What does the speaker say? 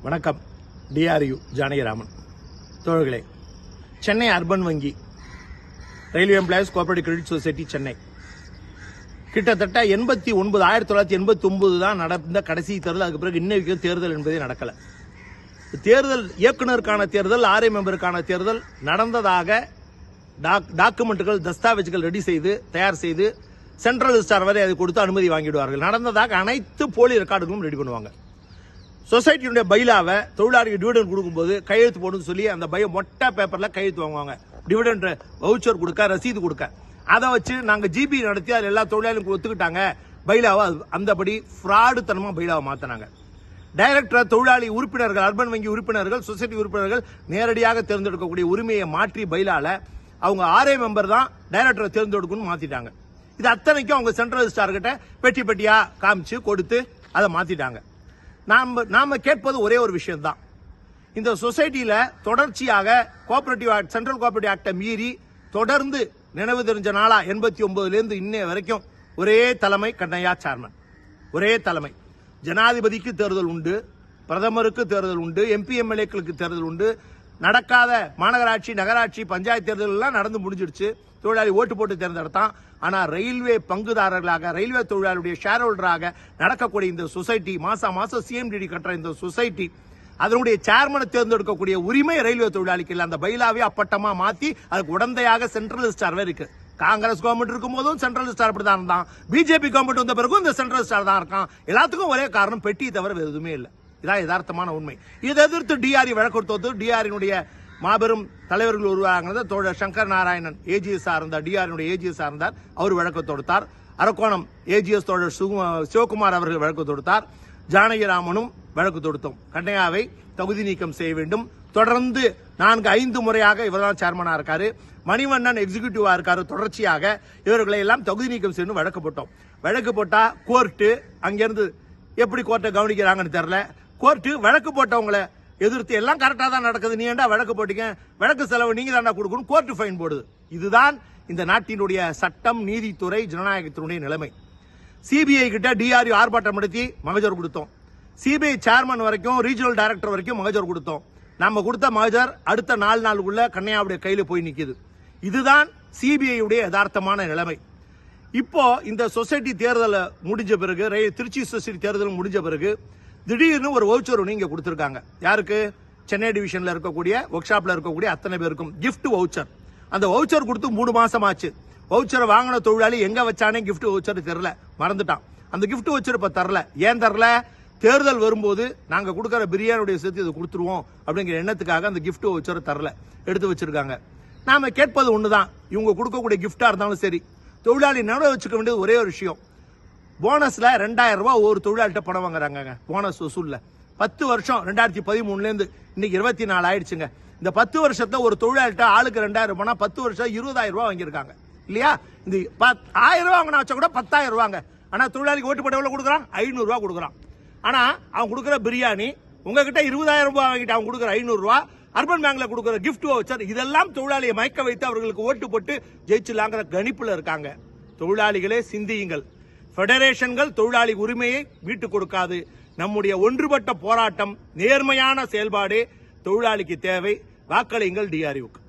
வணக்கம். டிஆர்யூ ஜானகிராமன். தோழர்களே, சென்னை அர்பன் வங்கி railway employees cooperative credit society Chennai கிட்டத்தட்ட 1989 தான் நடந்த கடைசி தேர்தல். அதுக்கு பிறகு இன்னைக்கு தேர்தல் என்பதே நடக்கல. தேர்தல் இயக்குநருக்கான தேர்தல், ஆர்ஐ மெம்பருக்கான தேர்தல் நடந்ததாக டாக்குமெண்ட்டுகள், தஸ்தாவேஜுகள் ரெடி செய்து தயார் செய்து சென்ட்ரல் ரிஜிஸ்டார் வரை அதை கொடுத்து அனுமதி வாங்கிடுவார்கள். நடந்ததாக அனைத்து போலி ரெக்கார்டுகளும் ரெடி பண்ணுவாங்க. சொசைட்டியுடைய பைலாவை தொழிலாளிக்கு டிவிடெண்ட் கொடுக்கும்போது கையெழுத்து போடுன்னு சொல்லி அந்த மொட்டை பேப்பர்ல கையெழுத்து வாங்குவாங்க. டிவிடெண்ட் வவுச்சர் கொடுக்க, ரசீது கொடுக்க. அதை வச்சு நாங்கள் ஜிபி நடத்தி அதில் எல்லா தொழிலாளிகளும் ஒத்துக்கிட்டாங்க. பைலாவை அந்தபடி ஃப்ராடு தனமா பைலாவை மாத்தினாங்க. டைரக்டர், தொழிலாளி உறுப்பினர்கள், அர்பன் வங்கி உறுப்பினர்கள், சொசைட்டி உறுப்பினர்கள் நேரடியாக தேர்ந்தெடுக்கக்கூடிய உரிமையை மாற்றி பைலால அவங்க ஆர்ஐ மெம்பர் தான் டைரக்டரை தேர்ந்தெடுக்கணும்னு மாத்திட்டாங்க. இது அத்தனைக்கும் அவங்க சென்ட்ரல் ரிஜிஸ்டார் கிட்ட பெட்டி பெட்டியா காமிச்சு கொடுத்து அதை மாத்திட்டாங்க. நாம கேட்பது ஒரே ஒரு விஷயம் தான். இந்த சொசைட்டியில தொடர்ச்சியாக கோஆபரேட்டிவ் ஆக்ட், சென்ட்ரல் கோஆபரேட்டிவ் ஆக்டை மீறி தொடர்ந்து நினைவு தெரிஞ்ச நாளா 89 இன்னைய வரைக்கும் ஒரே தலைமை, கண்ணையா சேர்மன், ஒரே தலைமை. ஜனாதிபதிக்கு தேர்தல் உண்டு, பிரதமருக்கு தேர்தல் உண்டு, எம்பி எம்எல்ஏக்களுக்கு தேர்தல் உண்டு. நடக்காத மாநகராட்சி, நகராட்சி, பஞ்சாயத்து தேர்தல் எல்லாம் நடந்து முடிஞ்சிடுச்சு. தொழிலாளி ஓட்டு போட்டு தேர்ந்தெடுத்தான். ஆனா ரயில்வே பங்குதாரர்களாக, ரயில்வே தொழிலாளருடைய ஷேர் ஹோல்டராக நடக்கக்கூடிய இந்த சொசைட்டி, மாசம் சிஎம்டிடி கட்டுற இந்த சொசைட்டி, அதனுடைய சேர்மனை தேர்ந்தெடுக்கக்கூடிய உரிமை ரயில்வே தொழிலாளிக்கு இல்லை. அந்த பைலாவே அப்பட்டமா மாத்தி அதுக்கு உடந்தையாக சென்ட்ரல் ரிஜிஸ்டார் இருக்கு. காங்கிரஸ் கவர்மெண்ட் இருக்கும் போதும் சென்ட்ரல் ரிஜிஸ்டார் அப்படிதான் இருந்தான். பிஜேபி கவர்மெண்ட் வந்த பிறகும் இந்த சென்ட்ரல் ரிஜிஸ்டார் தான் இருக்கான். எல்லாத்துக்கும் ஒரே காரணம், பெட்டி தவிர வேறு எதுவுமே இல்லை. இதான் யதார்த்தமான உண்மை. இதை எதிர்த்து டிஆர்இ வழக்கு டிஆர்இனுடைய மாபெரும் தலைவர்கள் உருவாகினது தோழர் சங்கர் நாராயணன் ஏஜிஎஸ் இருந்தார், டிஆர்இனுடைய ஏஜிஎஸ் இருந்தார். அவர் வழக்கு தொடுத்தார். அரக்கோணம் ஏஜிஎஸ் தோழர் சிவகுமார் அவர்கள் வழக்கு தொடுத்தார். ஜானகிராமனும் வழக்கு தொடுத்தோம். கண்ணையாவை தகுதி நீக்கம் செய்ய வேண்டும். தொடர்ந்து 4-5 முறையாக இவர்தான் சேர்மனா இருக்காரு. மணிவண்ணன் எக்ஸிகியூட்டிவா இருக்காரு. தொடர்ச்சியாக இவர்களை எல்லாம் தகுதி நீக்கம் செய்யணும் வழக்கு போட்டோம். வழக்கு போட்டா கோர்ட்டு அங்கிருந்து எப்படி கோர்ட்டை கவனிக்கிறாங்கன்னு தெரியல. கோர்ட்டு வழக்கு போட்டவங்களை எதிர்த்து எல்லாம் கரெக்டா தான் நடக்குது, நீ ஏண்டா வழக்கு போட்டீங்க, வழக்கு செலவு நீங்க தாண்டா கொடுக்கணும், கோர்ட்டு ஃபைன் போடுது. இதுதான் இந்த நாட்டினுடைய சட்டம், நீதித்துறை, ஜனநாயகத்தினுடைய நிலைமை. சிபிஐ கிட்ட டிஆர்இ ஆர்ப்பாட்டம் நடத்தி மகஜர் கொடுத்தோம். சிபிஐ சேர்மன் வரைக்கும், ரீஜனல் டைரக்டர் வரைக்கும் மகஜர் கொடுத்தோம். நம்ம கொடுத்த மகஜர் அடுத்த 4 நாளுக்குள்ள கண்ணையாவுடைய கையில போய் நிக்குது. இதுதான் சிபிஐ உடைய யதார்த்தமான நிலைமை. இப்போ இந்த சொசைட்டி தேர்தல் முடிஞ்ச பிறகு, திருச்சி சொசைட்டி தேர்தல் முடிஞ்ச பிறகு திடீர்னு ஒரு வவுச்சர் இங்க கொடுத்திருக்காங்க. யாருக்கு? சென்னை டிவிஷன்ல இருக்கக்கூடிய ஒர்க் ஷாப்ல இருக்கக்கூடிய அத்தனை பேருக்கும் கிஃப்ட் வவுச்சர். அந்த வவுச்சர் கொடுத்து 3 மாசம் ஆச்சு. வவுச்சரை வாங்கின தொழிலாளி எங்க வச்சானே கிஃப்ட் வவுச்சர் தெரியல, மறந்துட்டான். அந்த கிஃப்ட் வவுச்சர் இப்ப தரல. ஏன் தரல? தேர்தல் வரும்போது நாங்க கொடுக்கற பிரியாணியுடைய சேர்த்து இதை கொடுத்துருவோம் அப்படிங்கிற எண்ணத்துக்காக அந்த கிஃப்ட் வவுச்சரை தரல, எடுத்து வச்சிருக்காங்க. நாம கேட்பது ஒண்ணுதான், இவங்க கொடுக்கக்கூடிய கிஃப்டா இருந்தாலும் சரி, தொழிலாளி நடுவே வச்சுக்க வேண்டியது ஒரே ஒரு விஷயம். போனஸ்ல 2000 ரூபாய் ஒரு தொழிலாளிட்ட பணம் வாங்குறாங்க. போனஸ் வசூல்ல 10 வருஷம், 2013 இருந்து இன்னைக்கு 24 ஆயிடுச்சுங்க. இந்த 10 வருஷத்துல ஒரு தொழிலாளிட்ட ஆளுக்கு 2000 ரூபாய், 10 வருஷம் 20,000 ரூபாய் வாங்கியிருக்காங்க இல்லையா? இந்த 1000 ரூபாய் வாங்கினா வச்சா கூட 10,000 ரூபாங்க. ஆனா தொழிலாளிக்கு ஓட்டு போட்ட எவ்வளவு கொடுக்குறான்? 500 ரூபாய் கொடுக்குறான். ஆனா அவன் கொடுக்குற பிரியாணி, உங்ககிட்ட 20,000 ரூபாய் வாங்கிட்டு அவன் கொடுக்குற 500 ரூபாய், அர்பன் பேங்க்ல கொடுக்குற கிஃப்ட் வவுச்சர், இதெல்லாம் தொழிலாளியை மயக்க வைத்து அவர்களுக்கு ஓட்டு போட்டு ஜெயிச்சுலாங்கிற கணிப்புல இருக்காங்க. தொழிலாளிகளே சிந்தியுங்கள். பெடரேஷன்கள் தொழிலாளி உரிமையை மீட்டுக் கொடுக்காது. நம்முடைய ஒன்றுபட்ட போராட்டம், நேர்மையான செயல்பாடு தொழிலாளிக்கு தேவை. வாக்களியுங்கள் டிஆர்யூக்கு.